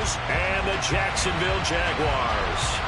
Broncos and the Jacksonville Jaguars.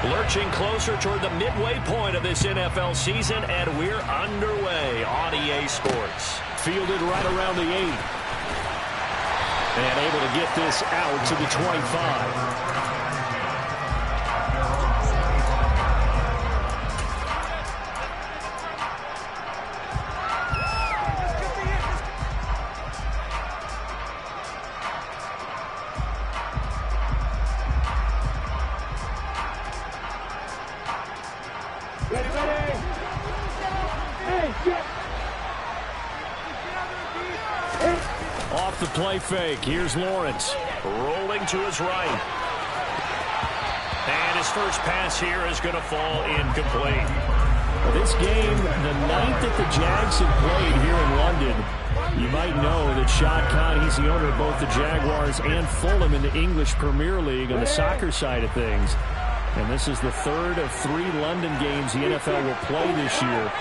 Lurching closer toward the midway point of this NFL season, and we're underway on EA Sports. Fielded right around the 8. And able to get this out to the 25. Off the play fake, here's Lawrence, rolling to his right. And his first pass here is going to fall incomplete. This game, the ninth that the Jags have played here in London. You might know that Shad Khan, he's the owner of both the Jaguars and Fulham in the English Premier League on the soccer side of things. And this is the third of 3 London games the NFL will play this year.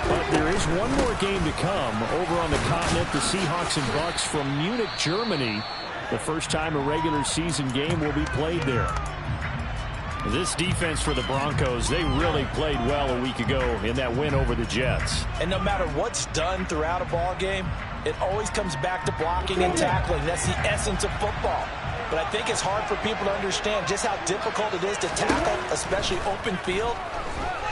But there is one more game to come over on the continent. The Seahawks and Bucks from Munich, Germany. The first time a regular season game will be played there. This defense for the Broncos, they really played well a week ago in that win over the Jets. And no matter what's done throughout a ball game, it always comes back to blocking and tackling. That's the essence of football. But I think it's hard for people to understand just how difficult it is to tackle, especially open field.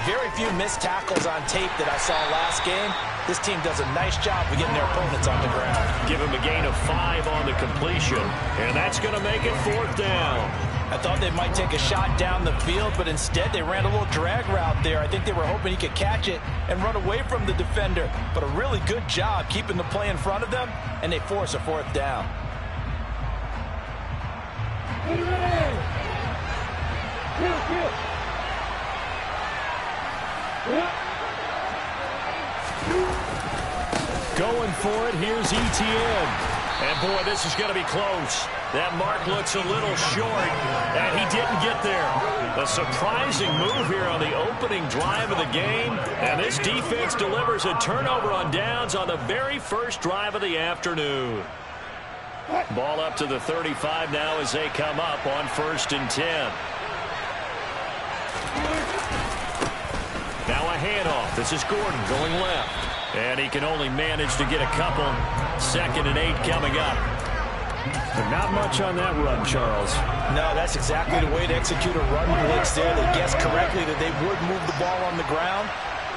Very few missed tackles on tape that I saw last game. This team does a nice job of getting their opponents on the ground. Give him a gain of 5 on the completion, and that's going to make it 4th down. I thought they might take a shot down the field, but instead they ran a little drag route there. I think they were hoping he could catch it and run away from the defender. But a really good job keeping the play in front of them, and they force a 4th down. Going for it, here's Etienne. And boy, this is going to be close. That mark looks a little short, and he didn't get there. A surprising move here on the opening drive of the game, and this defense delivers a turnover on downs on the very first drive of the afternoon. Ball up to the 35 now as they come up on 1st and 10. Now a handoff. This is Gordon going left. And he can only manage to get a couple. 2nd and 8 coming up. But not much on that run, Charles. No, that's exactly the way to execute a run blitz there. They guessed correctly that they would move the ball on the ground,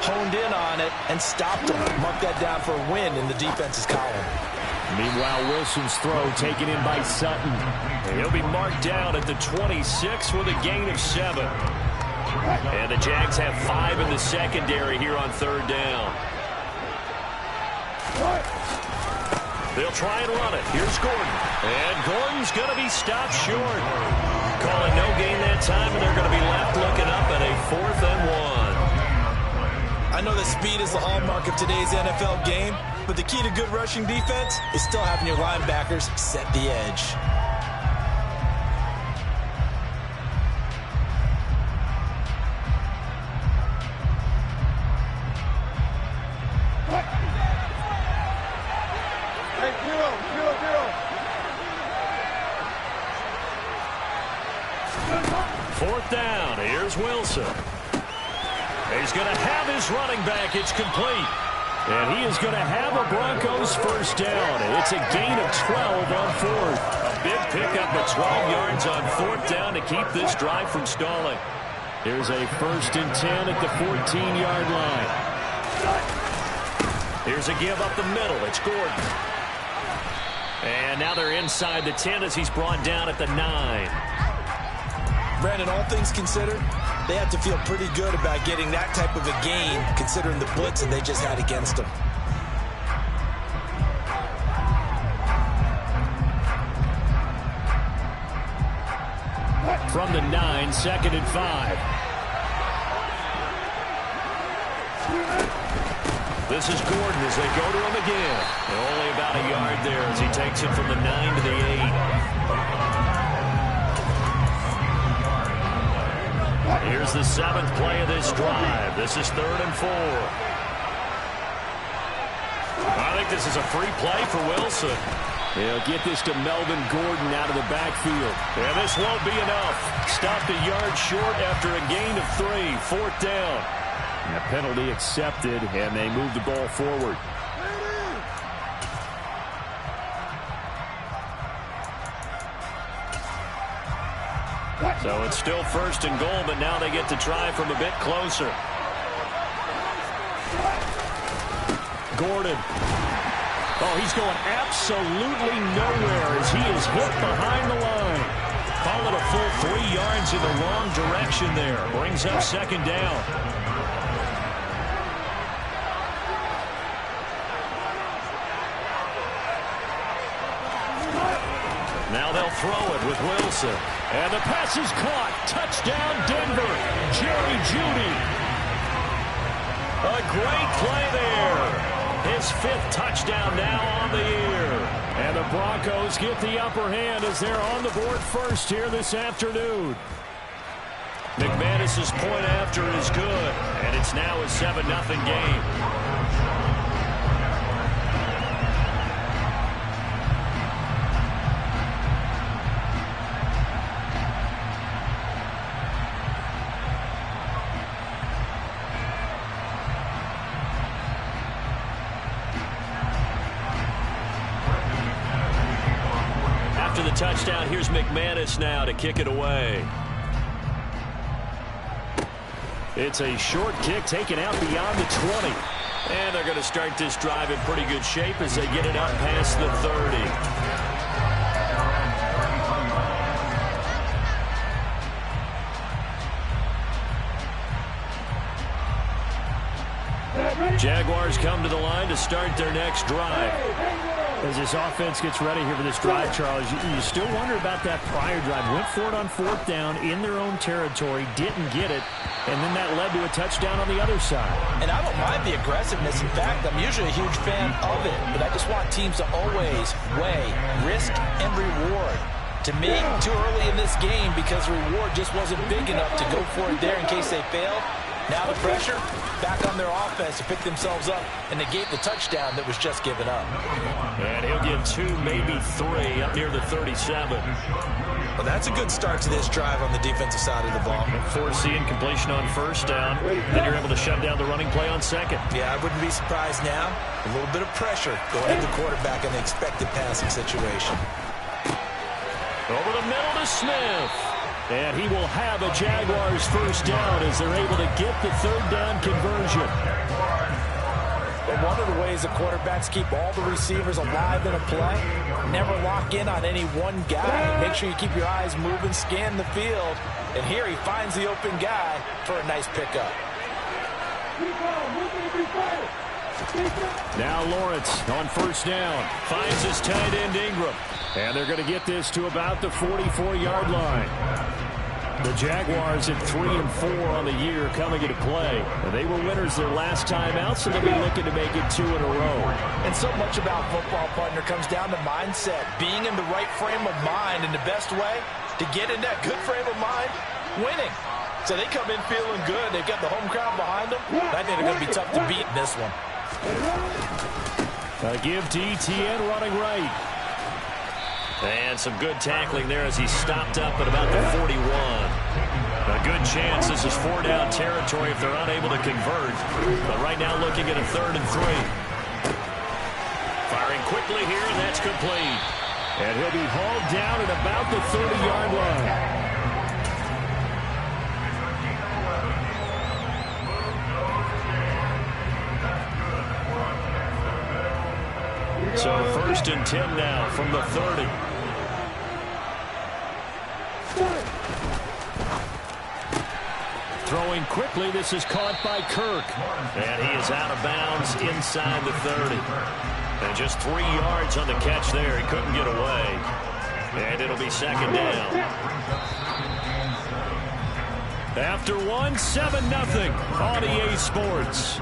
honed in on it, and stopped them. Mark that down for a win in the defense's column. Meanwhile, Wilson's throw taken in by Sutton. And he'll be marked down at the 26 with a gain of 7. And the Jags have 5 in the secondary here on 3rd down. They'll try and run it. Here's Gordon. And Gordon's going to be stopped short. Calling no gain that time, and they're going to be left looking up at a 4th and 1. I know that speed is the hallmark of today's NFL game, but the key to good rushing defense is still having your linebackers set the edge. Fourth down. Here's Wilson. He's going to have his running back. It's complete. And he is going to have a Broncos 1st down. It's a gain of 12 on 4th. A big pickup of 12 yards on 4th down to keep this drive from stalling. Here's a 1st and 10 at the 14-yard line. Here's a give up the middle. It's Gordon. And now they're inside the 10 as he's brought down at the 9. Brandon, all things considered, they have to feel pretty good about getting that type of a gain, considering the blitz that they just had against them. From the 9, 2nd and 5. This is Gordon as they go to him again. And only about a yard there as he takes it from the 9 to the 8. Here's the 7th play of this drive. This is 3rd and 4. I think this is a free play for Wilson. They'll get this to Melvin Gordon out of the backfield. And this won't be enough. Stopped a yard short after a gain of 3. 4th down. And a penalty accepted, and they move the ball forward. So it's still 1st and goal, but now they get to try from a bit closer. Gordon. Oh, he's going absolutely nowhere as he is hit behind the line. Call it a full 3 yards in the wrong direction there. Brings up 2nd down. Now they'll throw it with Wilson. And the pass is caught. Touchdown, Denver. Jerry Jeudy. A great play there. His 5th touchdown now on the year. And the Broncos get the upper hand as they're on the board first here this afternoon. McManus's point after is good, and it's now a 7-0 game. After the touchdown, here's McManus now to kick it away. It's a short kick taken out beyond the 20. And they're going to start this drive in pretty good shape as they get it up past the 30. Jaguars come to the line to start their next drive. As this offense gets ready here for this drive, Charles, you still wonder about that prior drive. Went for it on 4th down in their own territory, didn't get it, and then that led to a touchdown on the other side. And I don't mind the aggressiveness. In fact, I'm usually a huge fan of it, but I just want teams to always weigh risk and reward. To me, too early in this game because the reward just wasn't big enough to go for it there in case they failed. Now the pressure back on their offense to pick themselves up and negate the touchdown that was just given up. And he'll get 2, maybe 3 up near the 37. Well, that's a good start to this drive on the defensive side of the ball. Force the incompletion on 1st down. Then you're able to shut down the running play on 2nd. Yeah, I wouldn't be surprised now. A little bit of pressure going at the quarterback in the expected passing situation. Over the middle to Smith. And he will have a Jaguars 1st down as they're able to get the 3rd down conversion. But one of the ways the quarterbacks keep all the receivers alive in a play, never lock in on any one guy. Make sure you keep your eyes moving, scan the field. And here he finds the open guy for a nice pickup. Now Lawrence on 1st down. Finds his tight end Ingram. And they're going to get this to about the 44-yard line. The Jaguars at 3-4 on the year coming into play. They were winners their last time out, so they'll be looking to make it 2 in a row. And so much about football, partner, comes down to mindset. Being in the right frame of mind, and the best way to get in that good frame of mind, winning. So they come in feeling good. They've got the home crowd behind them. I think they're going to be tough to beat in this one. A give to Etienne running right. And some good tackling there as he stopped up at about the 41. A good chance this is 4-down territory if they're unable to convert. But right now looking at a 3rd and 3. Firing quickly here, and that's complete. And he'll be hauled down at about the 30-yard line. So 1st and 10 now from the 30. Throwing quickly, this is caught by Kirk. And he is out of bounds inside the 30. And just 3 yards on the catch there. He couldn't get away. And it'll be 2nd down. After one, 7-0 on EA Sports.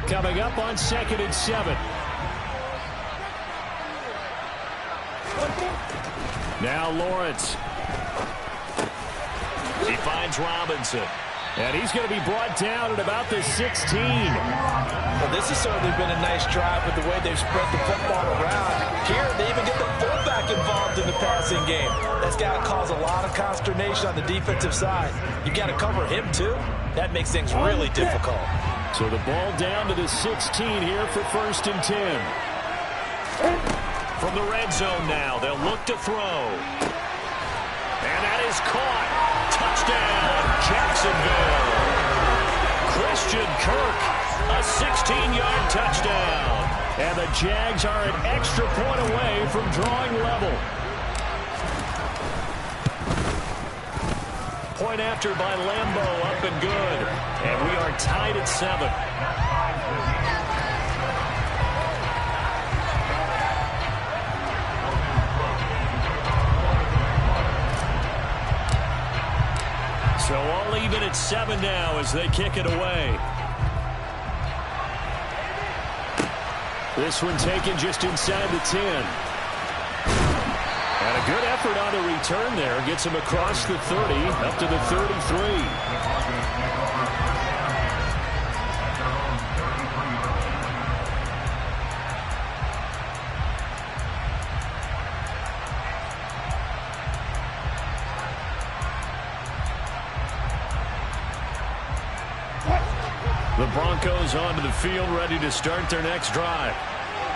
Coming up on 2nd and 7. Now Lawrence. He finds Robinson. And he's going to be brought down at about the 16. Well, this has certainly been a nice drive with the way they've spread the football around. Here, they even get the fullback involved in the passing game. That's got to cause a lot of consternation on the defensive side. You've got to cover him, too. That makes things really difficult. So the ball down to the 16 here for 1st and 10. From the red zone now, they'll look to throw. And that is caught. Touchdown, Jacksonville. Christian Kirk, a 16-yard touchdown. And the Jags are an extra point away from drawing level. Point after by Lambo, up and good. And we are tied at 7. So all even at 7 now as they kick it away. This one taken just inside the 10. And a good effort on the return there. Gets him across the 30, up to the 33. The Broncos onto the field, ready to start their next drive.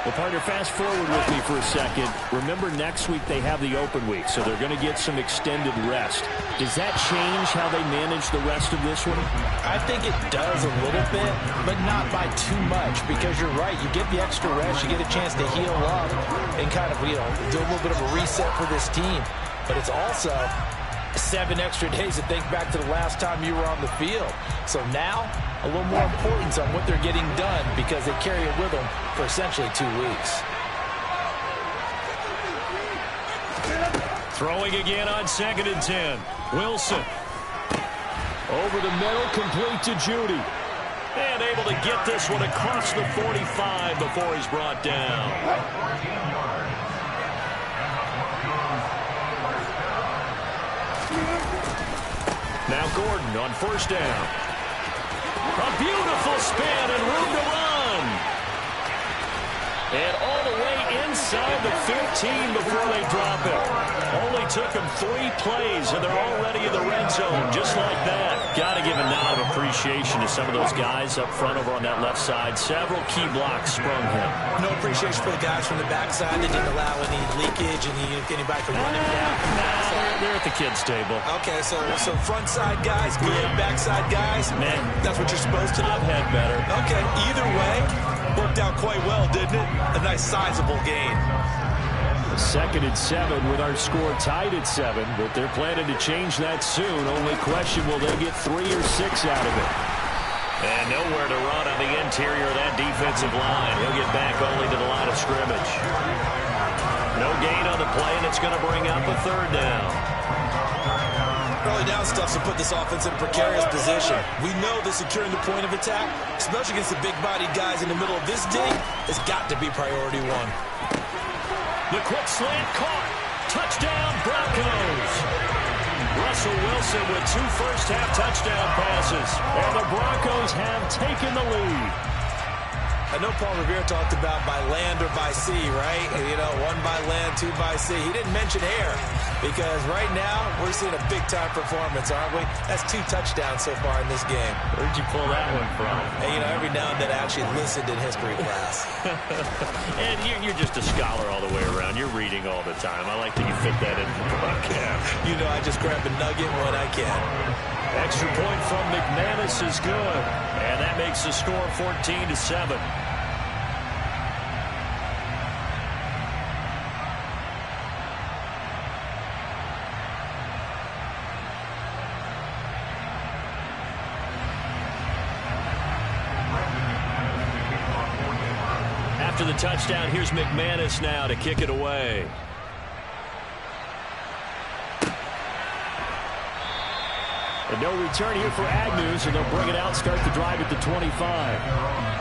Well, partner, fast forward with me for a second. Remember, next week they have the open week, so they're going to get some extended rest. Does that change how they manage the rest of this one? I think it does a little bit, but not by too much, because you're right. You get the extra rest, you get a chance to heal up and kind of, do a little bit of a reset for this team. But it's also 7 extra days to think back to the last time you were on the field. So now, a little more importance on what they're getting done because they carry it with them for essentially 2 weeks. Throwing again on 2nd and 10. Wilson. Over the middle, complete to Judy. And able to get this one across the 45 before he's brought down. Now Gordon on 1st down. A beautiful spin and room to run. And all the way inside the 15 before they drop it. Only took them 3 plays, and they're already in the red zone, just like that. Got to give a nod of appreciation to some of those guys up front over on that left side. Several key blocks sprung him. No appreciation for the guys from the backside that didn't allow any leakage and anybody from running down. They're at the kids' table. Okay, so front side guys, good. Backside guys, man, that's what you're supposed to do. I've had better. Okay, either way, worked out quite well, didn't it? A nice sizable gain. 2nd and 7 with our score tied at 7, but they're planning to change that soon. Only question, will they get 3 or 6 out of it? And nowhere to run on the interior of that defensive line. He'll get back only to the line of scrimmage. No gain on the play, and it's going to bring up a 3rd down. Early down stuff to put this offense in a precarious position. We know that securing the point of attack, especially against the big-bodied guys in the middle of this dig, has got to be priority 1. The quick slant caught. Touchdown, Broncos. Russell Wilson with 2 first-half touchdown passes. And the Broncos have taken the lead. I know Paul Revere talked about by land or by sea, right? 1 by land, 2 by sea. He didn't mention air because right now we're seeing a big-time performance, aren't we? That's 2 touchdowns so far in this game. Where'd you pull that one from? And, every now and then I actually listened in history class. And you're just a scholar all the way around. You're reading all the time. I like that you fit that in for the broadcast. I just grab a nugget when I can. Extra point from McManus is good. And that makes the score 14-7. after the touchdown. Here's McManus now to kick it away. And no return here for Agnew, so they'll bring it out, start the drive at the 25.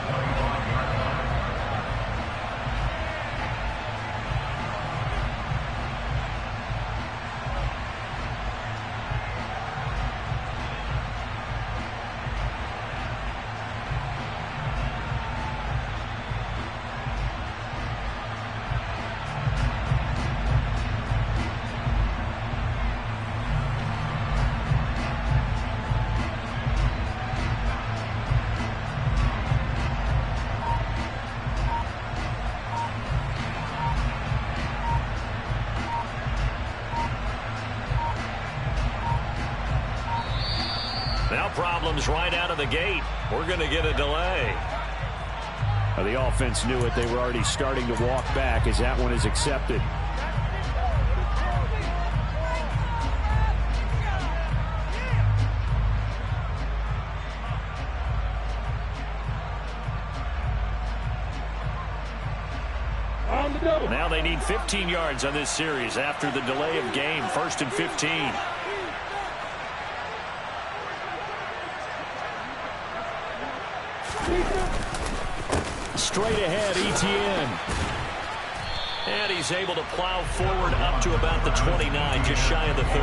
Now problems right out of the gate. We're going to get a delay. The offense knew it. They were already starting to walk back as that one is accepted. Now they need 15 yards on this series after the delay of game. 1st and 15. Straight ahead, Etienne. And he's able to plow forward up to about the 29, just shy of the 30.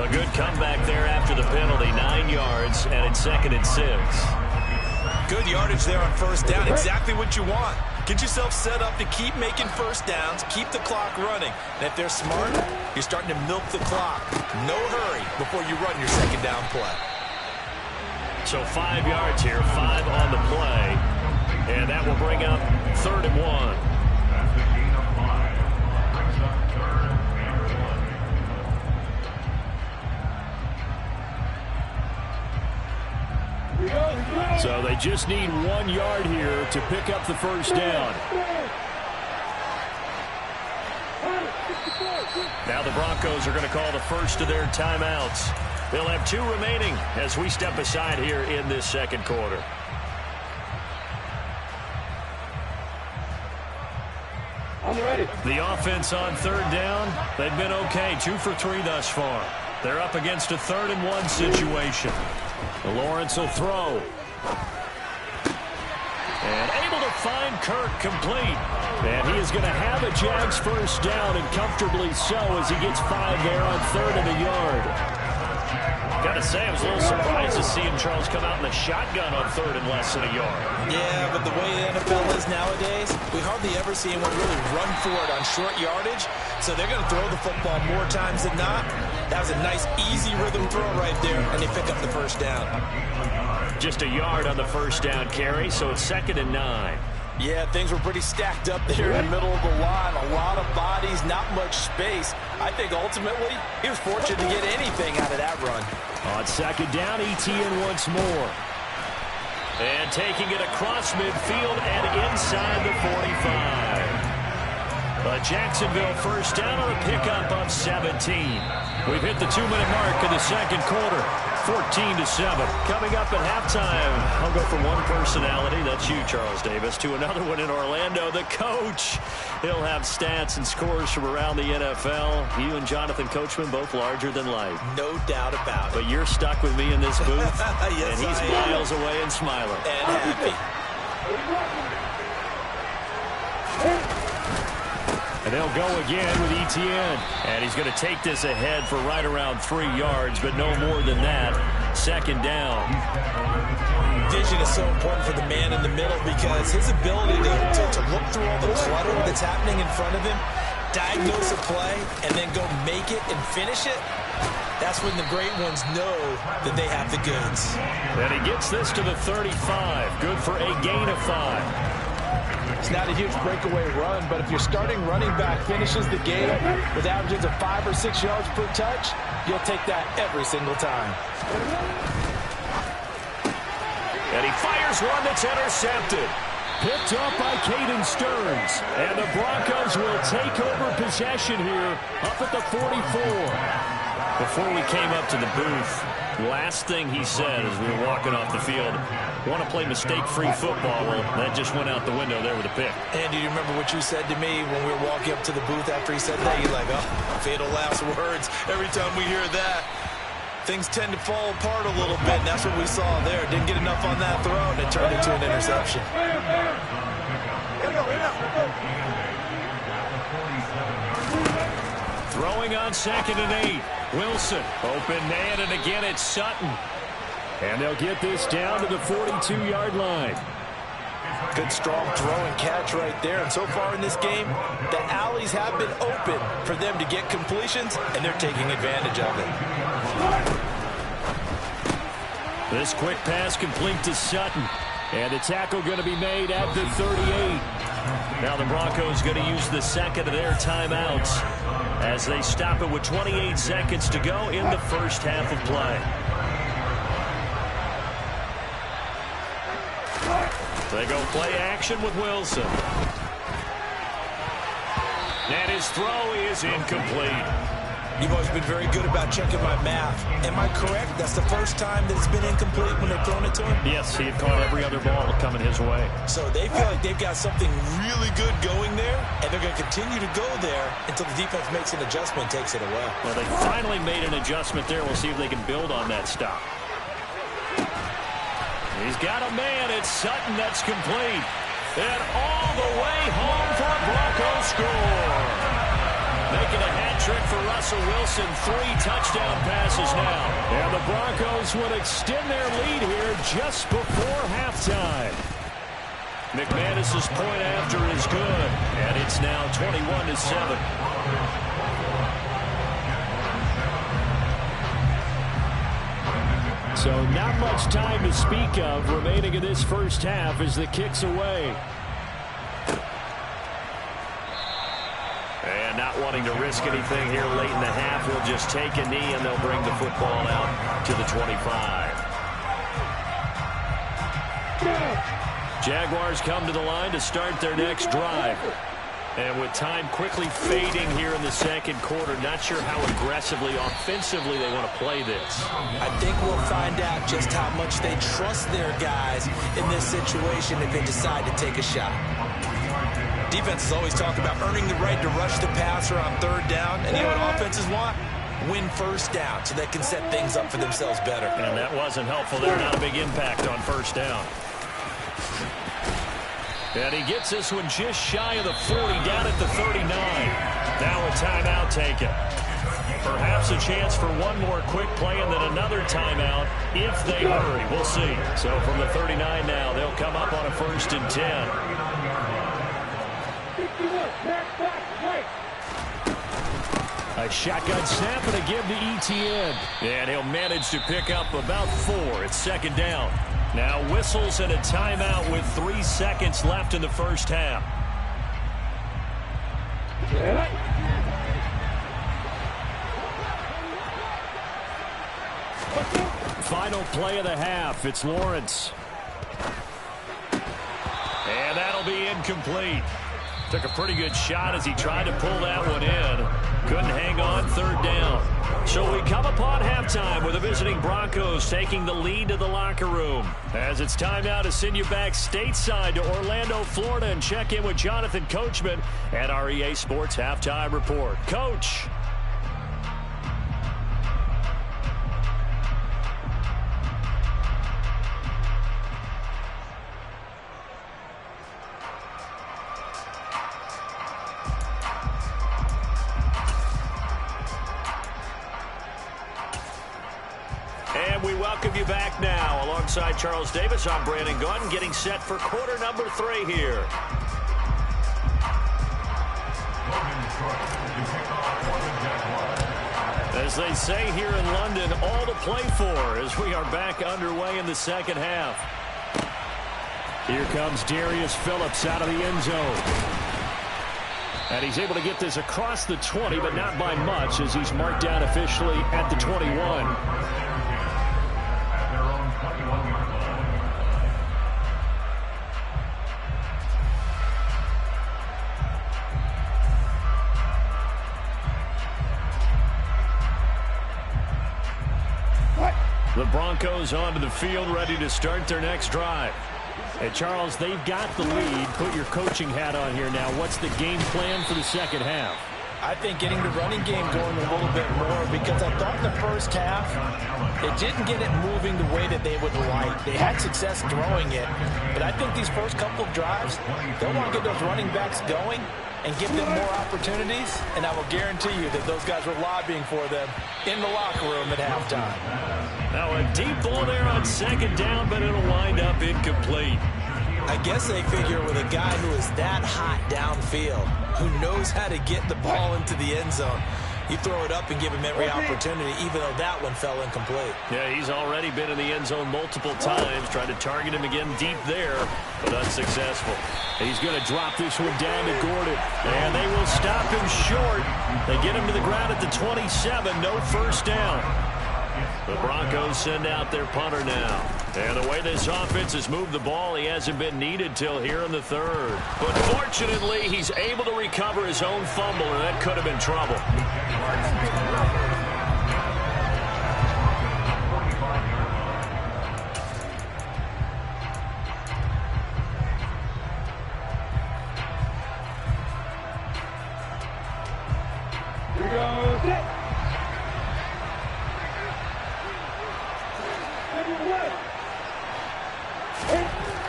A good comeback there after the penalty. 9 yards, and it's 2nd and 6. Good yardage there on 1st down. Exactly what you want. Get yourself set up to keep making 1st downs, keep the clock running. And if they're smart, you're starting to milk the clock. No hurry before you run your 2nd down play. So 5 yards here, 5 on the play. And that will bring up 3rd and 1. So they just need 1 yard here to pick up the 1st down. Now the Broncos are going to call the first of their timeouts. They'll have 2 remaining as we step aside here in this 2nd quarter. The offense on 3rd down, they've been okay. 2 for 3 thus far. They're up against a 3rd and 1 situation. Lawrence will throw. And able to find Kirk complete. And he is going to have a Jags 1st down, and comfortably so, as he gets 5 there on 3rd and a yard. Got to say, I was a little surprised to see him, Charles, come out in the shotgun on 3rd and less than a yard. Yeah, but the way the NFL is nowadays, we hardly ever see anyone really run for it on short yardage. So they're going to throw the football more times than not. That was a nice, easy rhythm throw right there, and they pick up the 1st down. Just a yard on the 1st down carry, so it's 2nd and 9. Yeah, things were pretty stacked up there in the middle of the line. A lot of bodies, not much space. I think ultimately he was fortunate to get anything out of that run. On 2nd down, Etienne once more. And taking it across midfield and inside the 45. A Jacksonville 1st down on a pickup of 17. We've hit the 2-minute mark in the 2nd quarter. 14-7. Coming up at halftime, I'll go from one personality, that's you, Charles Davis, to another one in Orlando, the coach. He'll have stats and scores from around the NFL. You and Jonathan Coachman, both larger than life. No doubt about it. But you're stuck with me in this booth, yes, and he's miles away and smiling. And happy. And they'll go again with Etienne. And he's going to take this ahead for right around 3 yards, but no more than that. 2nd down. Vision is so important for the man in the middle because his ability to look through all the clutter that's happening in front of him, diagnose a play, and then go make it and finish it, that's when the great ones know that they have the goods. And he gets this to the 35. Good for a gain of 5. It's not a huge breakaway run, but if your starting running back finishes the game with averages of 5 or 6 yards per touch, you'll take that every single time. And he fires one that's intercepted. Picked up by Caden Stearns. And the Broncos will take over possession here up at the 44. Before we came up to the booth, Last thing he said as we were walking off the field, want to play mistake-free football. Well, that just went out the window there with a pick. Andy, do you remember what you said to me when we were walking up to the booth after he said that? You're like, oh, fatal last words. Every time we hear that, things tend to fall apart a little bit, and that's what we saw there. Didn't get enough on that throw, and it turned into an interception. Throwing on 2nd and 8. Wilson, open man, and again it's Sutton. And they'll get this down to the 42-yard line. Good, strong throw and catch right there. And so far in this game, the alleys have been open for them to get completions, and they're taking advantage of it. This quick pass complete to Sutton. And the tackle going to be made at the 38. Now the Broncos going to use the second of their timeouts as they stop it with 28 seconds to go in the first half of play. They go play action with Wilson. And his throw is incomplete. You've always been very good about checking my math. Am I correct? That's the first time that it's been incomplete when they're throwing it to him? Yes, he had caught every other ball coming his way. So they feel like they've got something really good going there, and they're going to continue to go there until the defense makes an adjustment and takes it away. Well, they finally made an adjustment there. We'll see if they can build on that stop. He's got a man. It's Sutton. That's complete. And all the way home for a Broncos score. Making a hat trick for Russell Wilson. 3 touchdown passes now. And the Broncos will extend their lead here just before halftime. McManus's point after is good. And it's now 21-7. So not much time to speak of remaining in this first half as the kick's away. And not wanting to risk anything here late in the half, he'll just take a knee and they'll bring the football out to the 25. Jaguars come to the line to start their next drive. And with time quickly fading here in the second quarter, not sure how aggressively, offensively they want to play this. I think we'll find out just how much they trust their guys in this situation if they decide to take a shot. Defenses always talk about earning the right to rush the passer on 3rd down. And you know what offenses want? Win 1st down so they can set things up for themselves better. And that wasn't helpful there. Not a big impact on 1st down. And he gets this one just shy of the 40, down at the 39. Now a timeout taken. Perhaps a chance for one more quick play and then another timeout if they hurry. We'll see. So from the 39 now, they'll come up on a 1st and 10. A shotgun snap and a give to Etienne. And he'll manage to pick up about 4. It's 2nd down. Now whistles and a timeout with 3 seconds left in the first half. Final play of the half. It's Lawrence. And that'll be incomplete. Took a pretty good shot as he tried to pull that one in. Couldn't hang on, 3rd down. So we come upon halftime with the visiting Broncos taking the lead to the locker room. As it's time now to send you back stateside to Orlando, Florida, and check in with Jonathan Coachman at our EA Sports Halftime Report. Coach. And we welcome you back now. Alongside Charles Davis, I'm Brandon Gaudin, getting set for quarter number 3 here. As they say here in London, all to play for as we are back underway in the second half. Here comes Darius Phillips out of the end zone. And he's able to get this across the 20, but not by much as he's marked down officially at the 21. The Broncos onto the field, ready to start their next drive. Hey, Charles, they've got the lead. Put your coaching hat on here now. What's the game plan for the second half? I think getting the running game going a little bit more, because I thought in the first half they didn't get it moving the way that they would like. They had success throwing it, but I think these first couple of drives, they'll want to get those running backs going and give them more opportunities, and I will guarantee you that those guys were lobbying for them in the locker room at halftime. Now a deep ball there on second down, but it'll wind up incomplete. I guess they figure with a guy who is that hot downfield, who knows how to get the ball into the end zone, you throw it up and give him every opportunity, even though that one fell incomplete. Yeah, he's already been in the end zone multiple times, trying to target him again deep there, but unsuccessful. He's going to drop this one down to Gordon. And they will stop him short. They get him to the ground at the 27. No first down. The Broncos send out their punter now. And the way this offense has moved the ball, he hasn't been needed till here in the third. But fortunately, he's able to recover his own fumble, and that could have been trouble.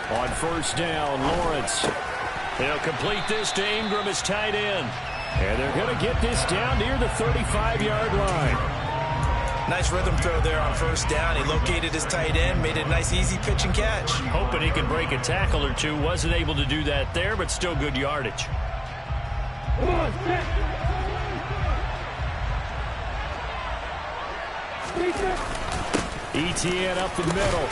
On first down, Lawrence. They'll complete this to Ingram, his tight end. And they're going to get this down near the 35-yard line. Nice rhythm throw there on first down. He located his tight end, made a nice easy pitch and catch. Hoping he could break a tackle or two. Wasn't able to do that there, but still good yardage. Come on, Etienne up the middle.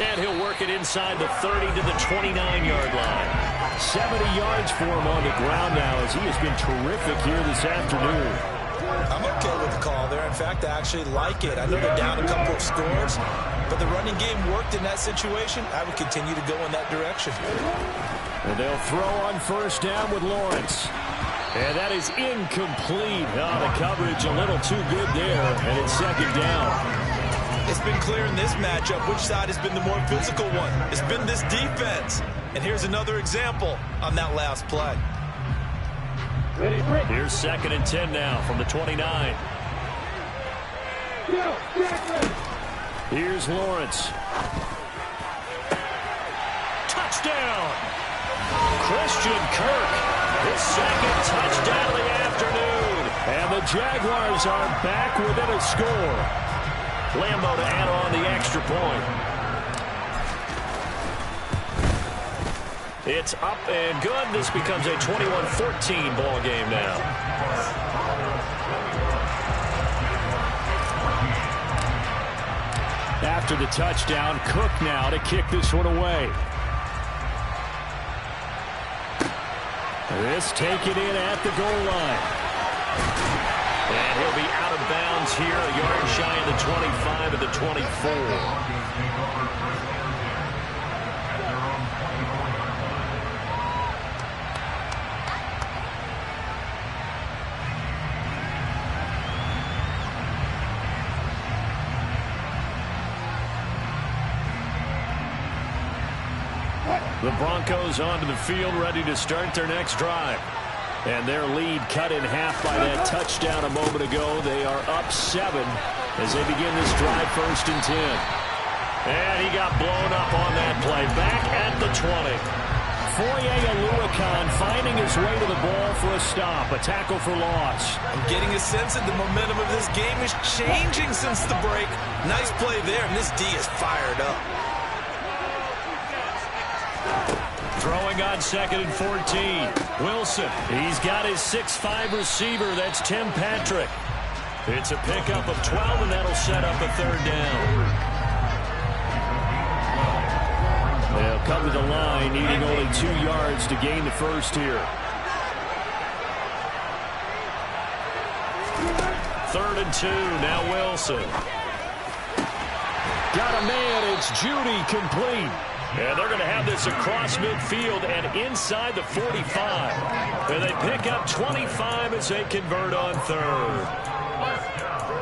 And he'll work it inside the 30 to the 29-yard line. 70 yards for him on the ground now, as he has been terrific here this afternoon. I'm okay with the call there. In fact, I actually like it. I know they're down a couple of scores, but the running game worked in that situation. I would continue to go in that direction. And they'll throw on first down with Lawrence. And that is incomplete. Oh, the coverage a little too good there, and it's second down. It's been clear in this matchup which side has been the more physical one. It's been this defense. And here's another example on that last play. Here's second and 10 now from the 29. Here's Lawrence. Touchdown! Christian Kirk, his second touchdown of the afternoon. And the Jaguars are back within a score. Lambo to add on the extra point. It's up and good. This becomes a 21-14 ball game now. After the touchdown, Cook now to kick this one away. This taken in at the goal line. And he'll be out of bounds here, a yard shy of the 25 of the 24. The Broncos onto the field, ready to start their next drive. And their lead cut in half by that touchdown a moment ago. They are up 7 as they begin this drive, first and 10. And he got blown up on that play. Back at the 20. Foye Oluokun finding his way to the ball for a stop. A tackle for loss. I'm getting a sense that the momentum of this game is changing since the break. Nice play there, and this D is fired up. Throwing on second and 14. Wilson, he's got his 6'5 receiver. That's Tim Patrick. It's a pickup of 12, and that'll set up a third down. They'll come to the line, needing only 2 yards to gain the first here. Third and 2, now Wilson. Got a man, it's Judy, complete. And they're going to have this across midfield and inside the 45. And they pick up 25 as they convert on third.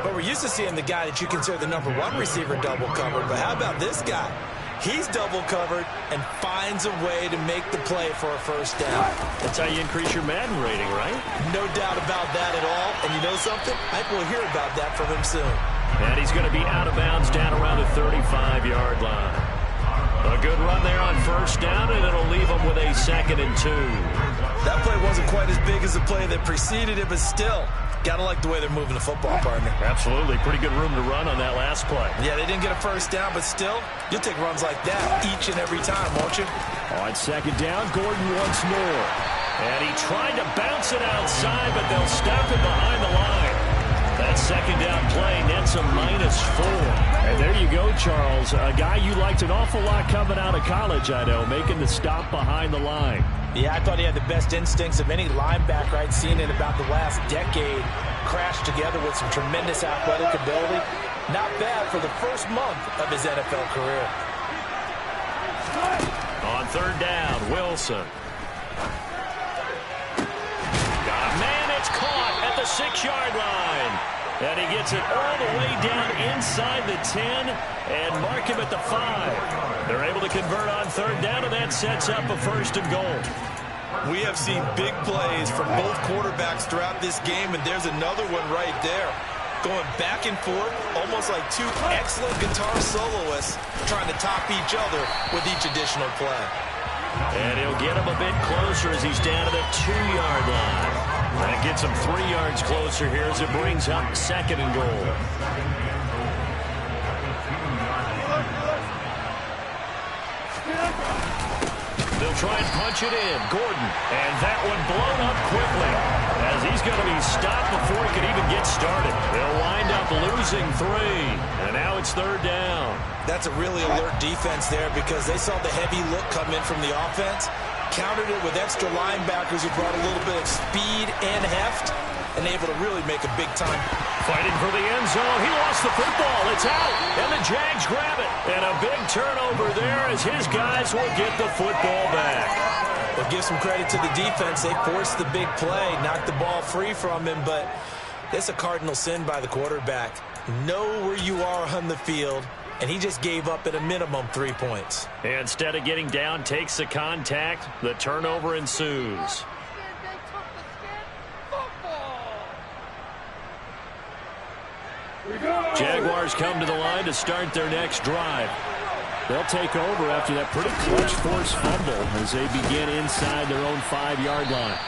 But we're used to seeing the guy that you consider the #1 receiver double covered, but how about this guy? He's double covered and finds a way to make the play for a first down. That's how you increase your Madden rating, right? No doubt about that at all. And you know something? I think we'll hear about that from him soon. And he's going to be out of bounds down around the 35-yard line. A good run there on first down, and it'll leave him with a 2nd and 2. That play wasn't quite as big as the play that preceded it, but still, gotta like the way they're moving the football, partner. Absolutely. Pretty good room to run on that last play. Yeah, they didn't get a first down, but still, you'll take runs like that each and every time, won't you? On 2nd down, Gordon once more. And he tried to bounce it outside, but they'll stop him behind the line. That 2nd down play nets a -4. And there you go, Charles. A guy you liked an awful lot coming out of college, I know, making the stop behind the line. Yeah, I thought he had the best instincts of any linebacker I'd seen in about the last decade. Crashed together with some tremendous athletic ability. Not bad for the first month of his NFL career. On 3rd down, Wilson. Got a man, it's caught at the 6-yard line. And he gets it all the way down inside the 10 and mark him at the 5. They're able to convert on 3rd down, and that sets up a 1st and goal. We have seen big plays from both quarterbacks throughout this game, and there's another one right there. Going back and forth, almost like two excellent guitar soloists trying to top each other with each additional play. And he'll get him a bit closer as he's down to the 2-yard line. That gets him 3 yards closer here as it brings up 2nd and goal. They'll try and punch it in. Gordon. And that one blown up quickly as he's going to be stopped before he can even get started. They'll wind up losing 3. And now it's 3rd down. That's a really alert defense there because they saw the heavy look come in from the offense, countered it with extra linebackers who brought a little bit of speed and heft, and able to really make a big time. Fighting for the end zone. He lost the football. It's out. And the Jags grab it. And a big turnover there as his guys will get the football back. Well, give some credit to the defense. They forced the big play, knocked the ball free from him, but it's a cardinal sin by the quarterback. Know where you are on the field, and he just gave up at a minimum 3 points. And instead of getting down, takes the contact. The turnover ensues. Jaguars come to the line to start their next drive. They'll take over after that pretty clutch forced fumble as they begin inside their own 5-yard line.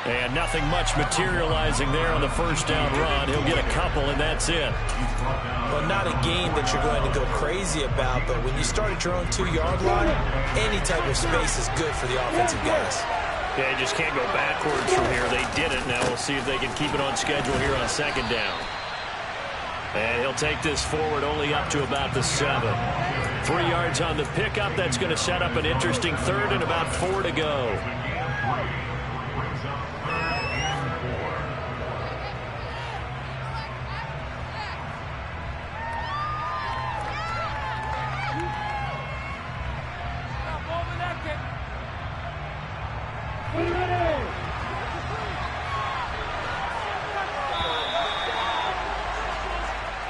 And nothing much materializing there on the first down run. He'll get a couple, and that's it. Well, not a game that you're going to go crazy about, but when you start at your own 2-yard line, any type of space is good for the offensive guys. Yeah, you just can't go backwards from here. They did it. Now we'll see if they can keep it on schedule here on 2nd down. And he'll take this forward only up to about the 7. 3 yards on the pickup. That's going to set up an interesting 3rd and about 4 to go.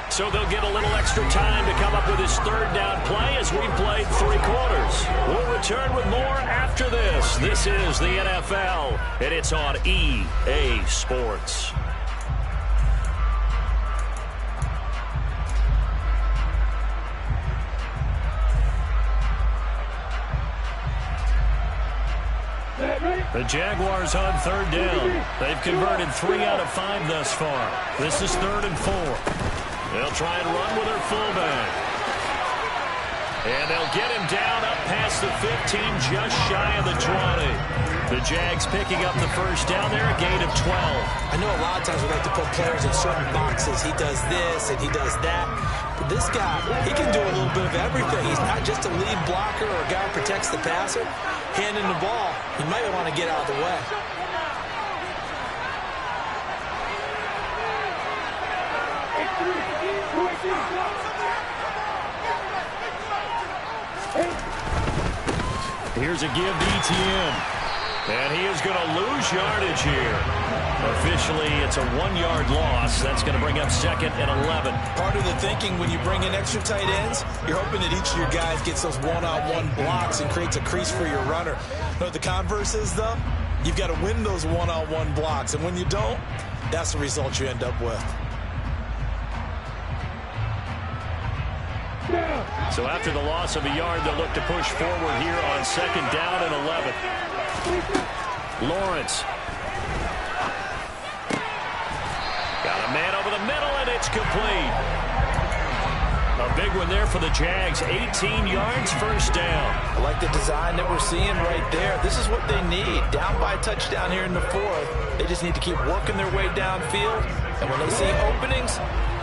So they'll get a little extra time to come up with his 3rd down play as we've played 3 quarters. We'll return with more after this. This is the NFL, and it's on EA Sports. The Jaguars on 3rd down. They've converted 3 out of 5 thus far. This is 3rd and 4. They'll try and run with their fullback. And they'll get him down up past the 15, just shy of the 20. The Jags picking up the first down there, a gain of 12. I know a lot of times we like to put players in certain boxes. He does this and he does that. But this guy, he can do a little bit of everything. He's not just a lead blocker or a guy who protects the passer. Handing the ball, he might want to get out of the way. Here's a give to Etienne. And he is going to lose yardage here. Officially, it's a 1-yard loss. That's going to bring up 2nd and 11. Part of the thinking when you bring in extra tight ends, you're hoping that each of your guys gets those one-on-one blocks and creates a crease for your runner. You know what the converse is, though? You've got to win those one-on-one blocks, and when you don't, that's the result you end up with. So after the loss of a yard, they'll look to push forward here on 2nd down and 11. Lawrence. Got a man over the middle, and it's complete. A big one there for the Jags. 18 yards, first down. I like the design that we're seeing right there. This is what they need. Down by a touchdown here in the 4th. They just need to keep working their way downfield. And when they see openings,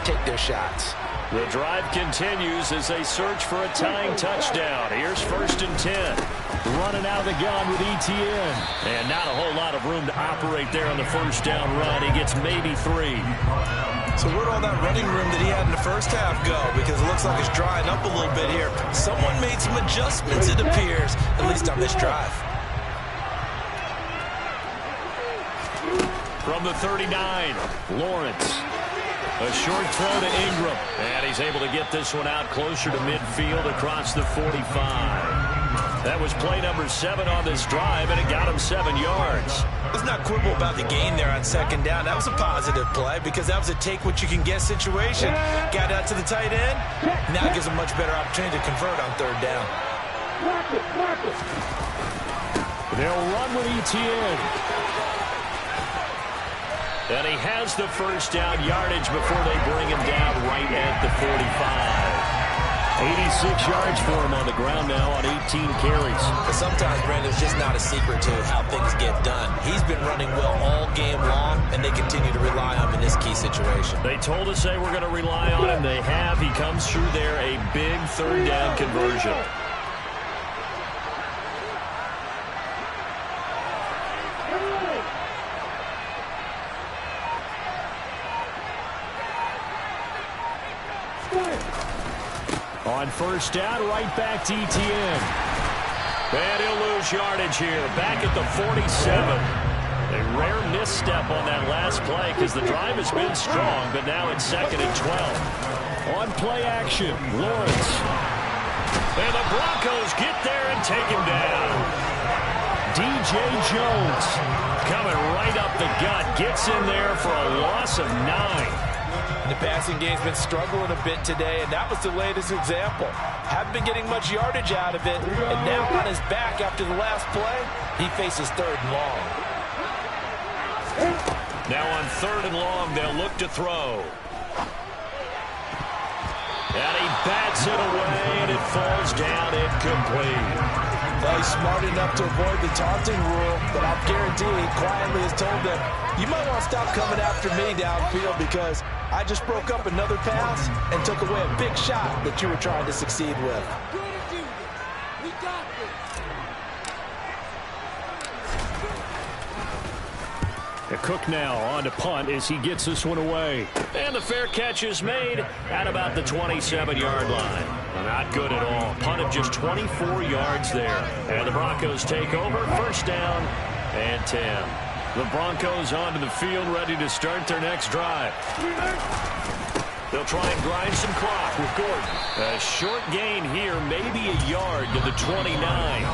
take their shots. The drive continues as they search for a tying touchdown. Here's 1st and 10. Running out of the gun with Etienne. And not a whole lot of room to operate there on the first down run. He gets maybe 3. So where'd all that running room that he had in the first half go? Because it looks like it's drying up a little bit here. Someone made some adjustments, it appears, at least on this drive. From the 39, Lawrence. A short throw to Ingram. And he's able to get this one out closer to midfield across the 45. That was play number 7 on this drive, and it got him 7 yards. Let's not quibble about the gain there on 2nd down. That was a positive play because that was a take-what-you-can-get situation. Got out to the tight end. Now it gives him much better opportunity to convert on 3rd down. They'll run with Etienne. And he has the first down yardage before they bring him down right at the 45. 86 yards for him on the ground now on 18 carries. But sometimes, Brandon, it's just not a secret to how things get done. He's been running well all game long, and they continue to rely on him in this key situation. They told us they were going to rely on him. They have. He comes through there, a big 3rd down conversion. On 1st down, right back to Etienne. And he'll lose yardage here. Back at the 47. A rare misstep on that last play because the drive has been strong, but now it's 2nd and 12. On play action, Lawrence. And the Broncos get there and take him down. DJ Jones coming right up the gut. Gets in there for a loss of 9. The passing game's been struggling a bit today, and that was the latest example. Haven't been getting much yardage out of it, and now on his back after the last play, he faces 3rd and long. Now on 3rd and long, they'll look to throw. And he bats it away, and it falls down incomplete. Well, he's smart enough to avoid the taunting rule, but I'll guarantee he quietly has told them, you might want to stop coming after me downfield because I just broke up another pass and took away a big shot that you were trying to succeed with. Cook now on to punt as he gets this one away. And the fair catch is made at about the 27-yard line. Not good at all. Punt of just 24 yards there. And the Broncos take over. 1st down and 10. The Broncos onto the field ready to start their next drive. They'll try and grind some clock with Gordon. A short gain here, maybe a yard to the 29.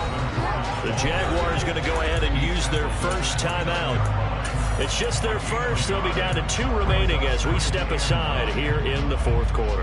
The Jaguars going to go ahead and use their first timeout. It's just their first. They'll be down to 2 remaining as we step aside here in the 4th quarter.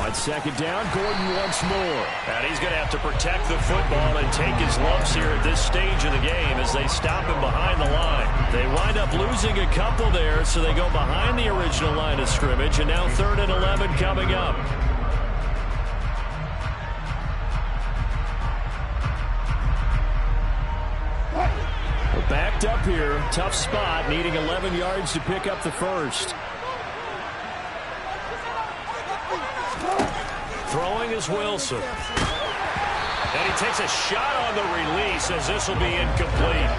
On 2nd down, Gordon once more. And he's going to have to protect the football and take his lumps here at this stage of the game as they stop him behind the line. They wind up losing a couple there, so they go behind the original line of scrimmage, and now 3rd and 11 coming up. Backed up here, tough spot, needing 11 yards to pick up the first. Throwing is Wilson. And he takes a shot on the release as this will be incomplete.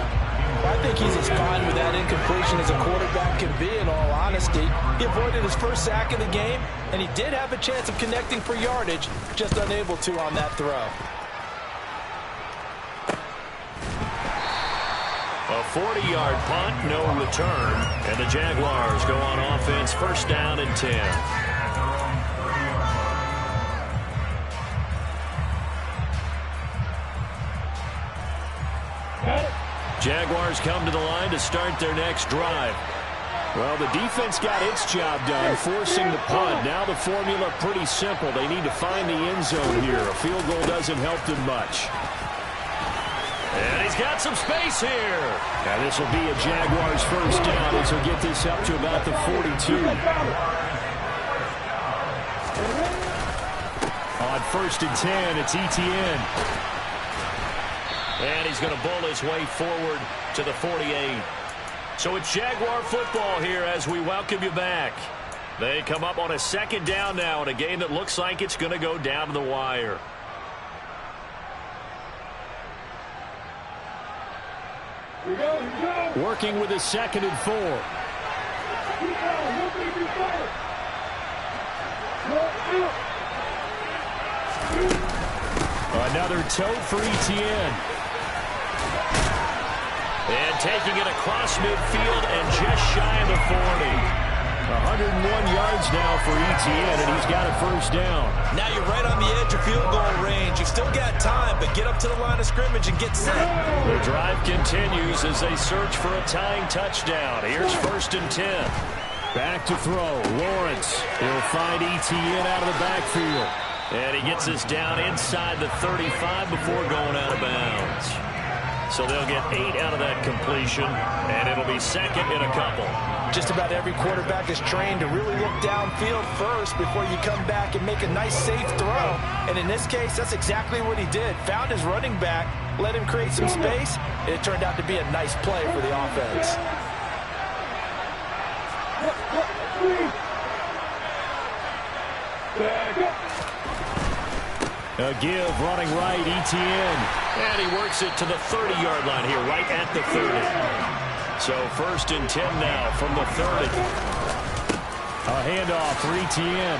I think he's as fine with that incompletion as a quarterback can be, in all honesty. He avoided his first sack of the game, and he did have a chance of connecting for yardage, just unable to on that throw. A 40-yard punt, no return, and the Jaguars go on offense, first down and 10. Jaguars come to the line to start their next drive. Well, the defense got its job done, forcing the punt. Now the formula pretty simple. They need to find the end zone here. A field goal doesn't help them much. And he's got some space here. Now this will be a Jaguars first down as he'll get this up to about the 42. On first and 10, it's Etienne. And he's going to bowl his way forward to the 48. So it's Jaguar football here as we welcome you back. They come up on a second down now in a game that looks like it's going to go down to the wire. Working with a 2nd and 4. Another tote for Etienne. And taking it across midfield and just shy of the 40. 101 yards now for Etienne, and he's got a first down. Now you're right on the edge of field goal range. You've still got time, but get up to the line of scrimmage and get set. The drive continues as they search for a tying touchdown. Here's first and 10. Back to throw. Lawrence. He'll find Etienne out of the backfield. And he gets us down inside the 35 before going out of bounds. So they'll get 8 out of that completion, and it'll be second in a couple. Just about every quarterback is trained to really look downfield first before you come back and make a nice, safe throw. And in this case, that's exactly what he did. Found his running back, let him create some space, and it turned out to be a nice play for the offense. A give, running right, Etienne. And he works it to the 30-yard line here, right at the 30. So first and 10 now from the 30. A handoff for Etienne.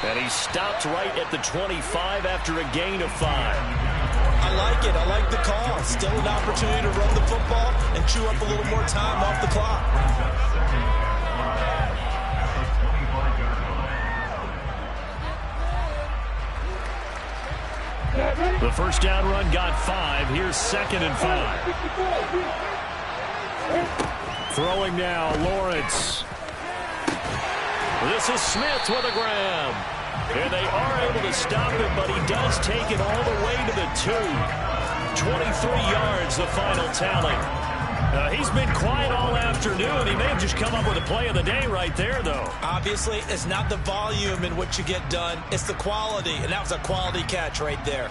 And he stopped right at the 25 after a gain of 5. I like it. I like the call. Still an opportunity to run the football and chew up a little more time off the clock. The first down run got 5. Here's second and 5. Throwing now, Lawrence. This is Smith with a grab. And they are able to stop him, but he does take it all the way to the 2. 23 yards, the final tally. He's been quiet all afternoon. He may have just come up with a play of the day right there, though. Obviously, it's not the volume in which you get done. It's the quality, and that was a quality catch right there.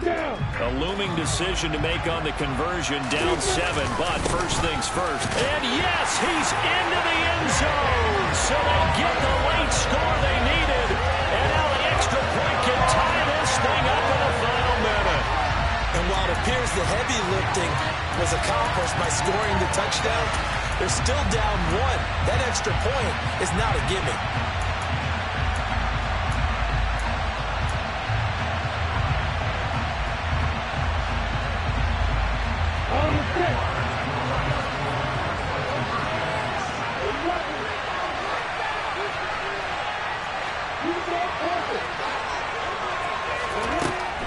A looming decision to make on the conversion, down 7, but first things first. And yes, he's into the end zone. So they get the late score they needed. And now the extra point can tie this thing up in the final minute. And while it appears the heavy lifting was accomplished by scoring the touchdown, they're still down 1. That extra point is not a gimme.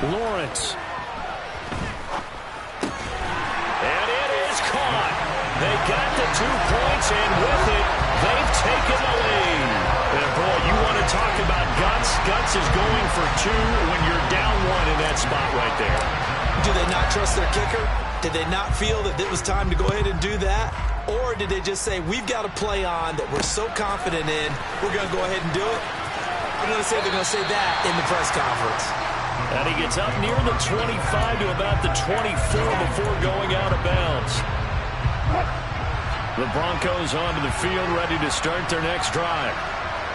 Lawrence. And it is caught. They got the 2 points, and with it, they've taken the lead. And boy, you want to talk about guts. Guts is going for 2 when you're down 1 in that spot right there. Do they not trust their kicker? Did they not feel that it was time to go ahead and do that? Or did they just say, we've got a play on that we're so confident in, we're going to go ahead and do it? I'm going to say they're going to say that in the press conference. And he gets up near the 25 to about the 24 before going out of bounds. The Broncos onto the field, ready to start their next drive.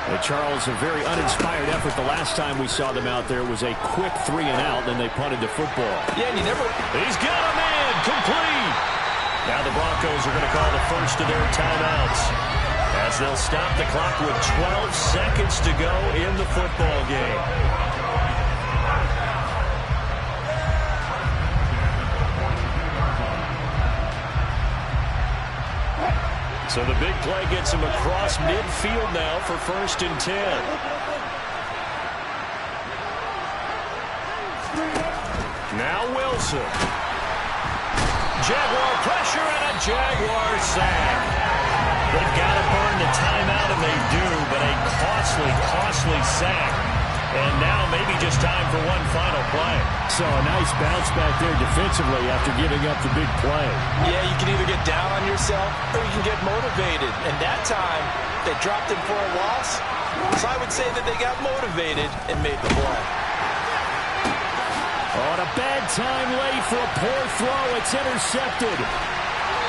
And Charles, a very uninspired effort. The last time we saw them out there was a quick 3-and-out, then they punted the football. Yeah, and He's got a man, complete. Now the Broncos are going to call the first of their timeouts as they'll stop the clock with 12 seconds to go in the football game. So the big play gets him across midfield now for 1st and 10. Now Wilson. Jaguar pressure and a Jaguar sack. They've got to burn the timeout, and they do, but a costly sack. And now maybe just time for one final play. So a nice bounce back there defensively after giving up the big play. Yeah, you can either get down on yourself or you can get motivated. And that time, they dropped him for a loss. So I would say that they got motivated and made the play. On a bad time late for a poor throw. It's intercepted.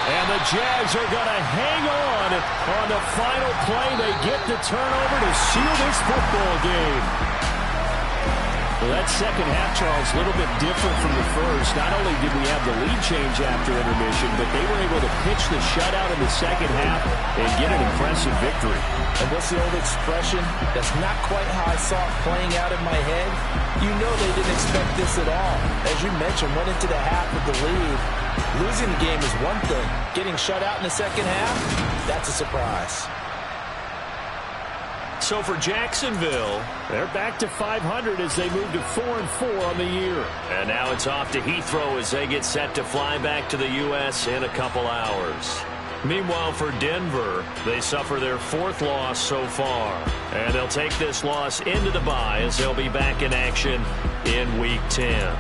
And the Jags are going to hang on the final play. They get the turnover to seal this football game. Well, that second half, Charles, a little bit different from the first. Not only did we have the lead change after intermission, but they were able to pitch the shutout in the second half and get an impressive victory. And what's the old expression? That's not quite how I saw it playing out in my head. You know they didn't expect this at all. As you mentioned, went into the half with the lead. Losing the game is one thing. Getting shut out in the second half, that's a surprise. So for Jacksonville, they're back to 500 as they move to 4-4 on the year. And now it's off to Heathrow as they get set to fly back to the U.S. in a couple hours. Meanwhile, for Denver, they suffer their 4th loss so far. And they'll take this loss into the bye as they'll be back in action in Week 10.